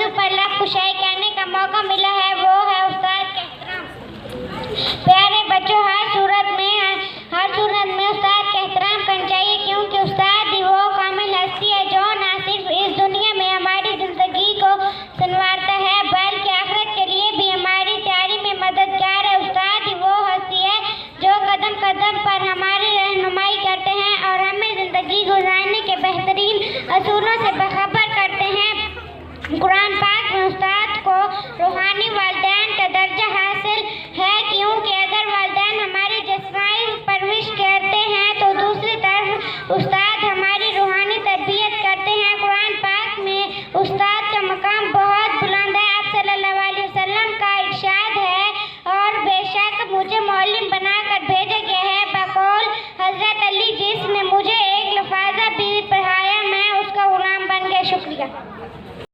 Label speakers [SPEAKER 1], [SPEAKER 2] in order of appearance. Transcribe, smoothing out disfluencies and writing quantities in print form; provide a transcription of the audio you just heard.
[SPEAKER 1] موضوع پر لب کشائی کرنے کا موقع ملا ہے وہ ہے استاد کا احترام۔ پیارے بچوں، ہر صورت میں استاد کا احترام کرنا چاہیے، کیونکہ استاد ہی وہ کامل ہستی ہے جو نہ صرف اس دنیا میں ہماری زندگی کو سنوارتا ہے بلکہ آخرت کے لیے بھی ہماری تیاری میں مددگار ہے۔ استاد ہی وہ ہستی ہے جو قدم قدم پر ہماری رہنمائی کرتے ہیں اور ہمیں زندگی گزارنے کے بہترین اصولوں سے باخبر کرتے ہیں۔ قرآن پاک میں استاد کو روحانی والدین کا درجہ حاصل ہے، کیونکہ اگر والدین ہماری جسمانی پرورش کرتے ہیں تو دوسری طرف استاد ہماری روحانی تربیت کرتے ہیں۔ قرآن پاک میں استاد کا مقام بہت بلند ہے۔ آپ صلی اللہ علیہ وسلم کا ارشاد ہے، اور بے شک مجھے معلم بنا کر بھیجا گیا ہے بقول حضرت علی، جس نے مجھے ایک لفظہ بھی پڑھایا میں اس کا غلام بن گیا۔ شکریہ۔